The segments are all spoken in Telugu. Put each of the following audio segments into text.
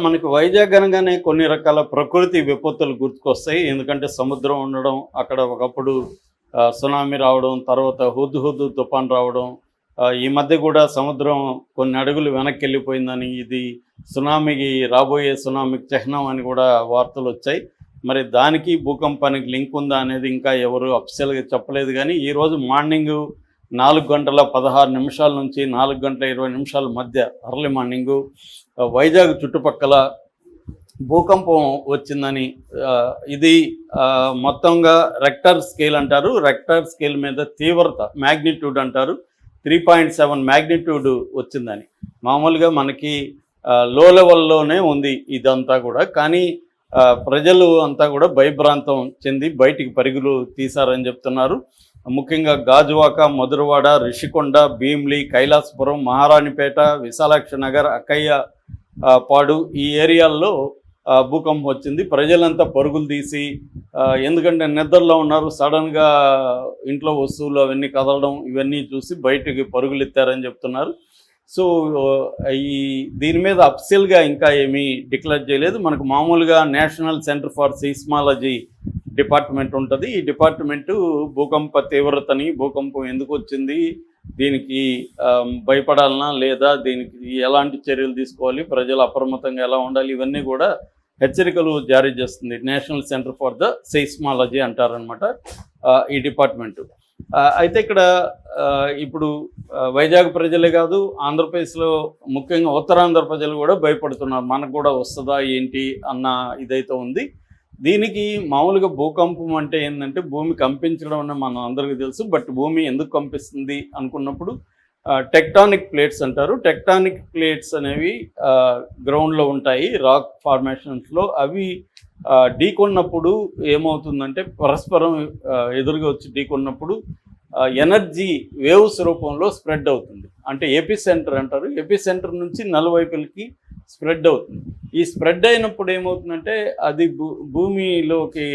మనకి వైజాగ్ అనగానే కొన్ని రకాల ప్రకృతి విపత్తులు గుర్తుకొస్తాయి. ఎందుకంటే సముద్రం ఉండడం, అక్కడ ఒకప్పుడు సునామీ రావడం, తర్వాత హుద్‌హుద్ తుఫాన్ రావడం. ఈ మధ్య కూడా సముద్రం కొన్ని అడుగులు వెనక్కెళ్ళిపోయిందని, ఇది సునామీకి రాబోయే సునామీకి చిహ్నం అని కూడా వార్తలొచ్చాయి. మరి దానికి భూకంపానికి లింక్ ఉందా అనేది ఇంకా ఎవరు అఫీషియల్‌గా చెప్పలేదు గానీ, ఈరోజు మార్నింగు 4:16 నుంచి 4:20 మధ్య ఎర్లీ మార్నింగు వైజాగ్ చుట్టుపక్కల భూకంపం వచ్చిందని, ఇది మొత్తంగా రెక్టర్ స్కేల్ అంటారు. రెక్టర్ స్కేల్ మీద తీవ్రత మ్యాగ్నిట్యూడ్ అంటారు. 3.7 మ్యాగ్నిట్యూడ్ వచ్చిందని. మామూలుగా మనకి లో లెవెల్లోనే ఉంది ఇదంతా కూడా. కానీ ప్రజలు అంతా కూడా భయభ్రాంతం చెంది బయటికి పరుగులు తీశారని చెప్తున్నారు. ముఖ్యంగా గాజువాక, మధురవాడ, రిషికొండ, భీమిలి, కైలాసపురం, మహారాణిపేట, విశాలాక్ష నగర్, అక్కయ్య పాడు ఈ ఏరియాల్లో భూకంపం వచ్చింది. ప్రజలంతా పరుగులు తీసి, ఎందుకంటే నిద్రలో ఉన్నారు, సడన్గా ఇంట్లో వస్తువులు అవన్నీ కదలడం ఇవన్నీ చూసి బయటికి పరుగులు ఎత్తారని చెప్తున్నారు. సో దీని మీద అఫీషియల్గా ఇంకా ఏమీ డిక్లేర్ చేయలేదు. మనకు మామూలుగా national centre for seismology department ఉంటుంది. ఈ డిపార్ట్మెంటు భూకంప తీవ్రతని, భూకంపం ఎందుకు వచ్చింది, దీనికి భయపడాలనా లేదా, దీనికి ఎలాంటి చర్యలు తీసుకోవాలి, ప్రజలు అప్రమత్తంగా ఎలా ఉండాలి, ఇవన్నీ కూడా హెచ్చరికలు జారీ చేస్తుంది. National centre for the seismology అంటారనమాట ఈ డిపార్ట్మెంటు. అయితే ఇక్కడ ఇప్పుడు వైజాగ్ ప్రజలే కాదు, ఆంధ్రప్రదేశ్లో ముఖ్యంగా ఉత్తరాంధ్ర ప్రజలు కూడా భయపడుతున్నారు. మనకు కూడా వస్తుందా ఏంటి అన్న ఇదైతే ఉంది. దీనికి మామూలుగా భూకంపం అంటే ఏంటంటే భూమి కంపించడం అని మనం అందరికీ తెలుసు. బట్ భూమి ఎందుకు కంపిస్తుంది అనుకున్నప్పుడు టెక్టానిక్ ప్లేట్స్ అంటారు. టెక్టానిక్ ప్లేట్స్ అనేవి గ్రౌండ్లో ఉంటాయి, రాక్ ఫార్మేషన్స్లో. అవి ఢీకొన్నప్పుడు ఏమవుతుందంటే పరస్పరం ఎదురుగా వచ్చి ఢీకొన్నప్పుడు ఎనర్జీ వేవ్స్ రూపంలో స్ప్రెడ్ అవుతుంది. అంటే ఎపి సెంటర్ అంటారు. ఎపి సెంటర్ నుంచి నలువైపులకి స్ప్రెడ్ అవుతుంది. ఈ స్ప్రెడ్ అయినప్పుడు ఏమవుతుందంటే అది భూమిలోకి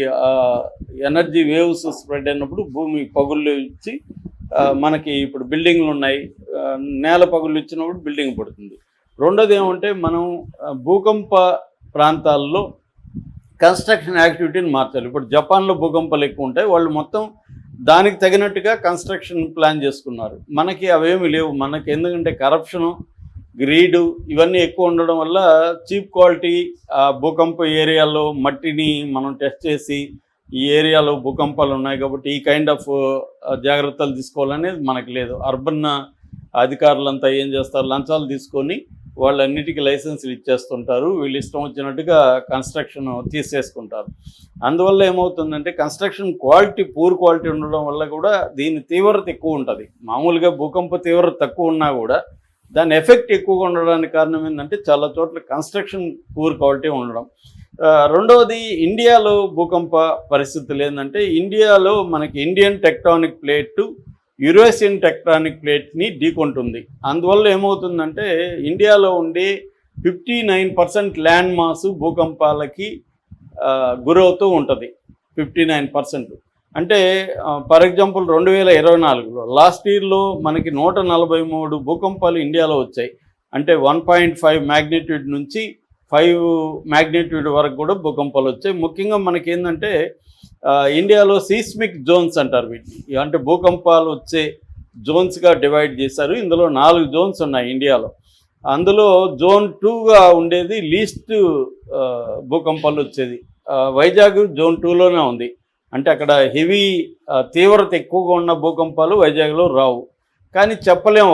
ఎనర్జీ వేవ్స్ స్ప్రెడ్ అయినప్పుడు భూమి పగుళ్ళు ఇచ్చి, మనకి ఇప్పుడు బిల్డింగ్లు ఉన్నాయి, నేల పగుళ్ళు ఇచ్చినప్పుడు బిల్డింగ్ పడుతుంది. రెండోది ఏమంటే మనం భూకంప ప్రాంతాల్లో కన్స్ట్రక్షన్ యాక్టివిటీని మార్చాలి. ఇప్పుడు జపాన్లో భూకంపాలు ఎక్కువ ఉంటాయి, వాళ్ళు మొత్తం దానికి తగినట్టుగా కన్స్ట్రక్షన్ ప్లాన్ చేసుకున్నారు. మనకి అవేమి లేవు. మనకి ఎందుకంటే కరప్షను, గ్రీడు ఇవన్నీ ఎక్కువ ఉండడం వల్ల చీప్ క్వాలిటీ భూకంప ఏరియాలో మట్టిని మనం టెస్ట్ చేసి ఈ ఏరియాలో భూకంపాలు ఉన్నాయి కాబట్టి ఈ కైండ్ ఆఫ్ జాగ్రత్తలు తీసుకోవాలనేది మనకు లేదు. అర్బన్ అధికారులంతా ఏం చేస్తారు, లంచాలు తీసుకొని వాళ్ళన్నిటికీ లైసెన్సులు ఇచ్చేస్తుంటారు. వీళ్ళు ఇష్టం వచ్చినట్టుగా కన్స్ట్రక్షన్ తీసేసుకుంటారు. అందువల్ల ఏమవుతుందంటే కన్స్ట్రక్షన్ క్వాలిటీ, పూర్ క్వాలిటీ ఉండడం వల్ల కూడా దీని తీవ్రత ఎక్కువ ఉంటుంది. మామూలుగా భూకంప తీవ్రత తక్కువ ఉన్నా కూడా దాని ఎఫెక్ట్ ఎక్కువగా ఉండడానికి కారణం ఏంటంటే చాలా చోట్ల కన్స్ట్రక్షన్ పూర్ క్వాలిటీ ఉండడం. రెండవది ఇండియాలో భూకంప పరిస్థితులు ఏంటంటే, ఇండియాలో మనకి Indian tectonic plate Eurasian tectonic ప్లేట్ని ఢీకొంటుంది. అందువల్ల ఏమవుతుందంటే ఇండియాలో ఉండే 59% ల్యాండ్ మాసు భూకంపాలకి గురవుతూ ఉంటుంది. 59%. అంటే ఫర్ ఎగ్జాంపుల్ 2024లో లాస్ట్ ఇయర్లో మనకి 143 భూకంపాలు ఇండియాలో వచ్చాయి. అంటే 1.5 మ్యాగ్నిట్యూడ్ నుంచి 5 మ్యాగ్నిట్యూడ్ వరకు కూడా భూకంపాలు వచ్చాయి. ముఖ్యంగా మనకి ఏంటంటే ఇండియాలో సీస్మిక్ జోన్స్ అంటారు వీటిని. అంటే భూకంపాలు వచ్చే జోన్స్గా డివైడ్ చేశారు. ఇందులో 4 జోన్స్ ఉన్నాయి ఇండియాలో. అందులో జోన్ 2గా ఉండేది లీస్ట్ భూకంపాలు వచ్చేది. వైజాగ్ జోన్ 2లోనే ఉంది. అంటే అక్కడ హెవీ తీవ్రత ఎక్కువగా ఉన్న భూకంపాలు వైజాగ్లో రావు. కానీ చెప్పలేము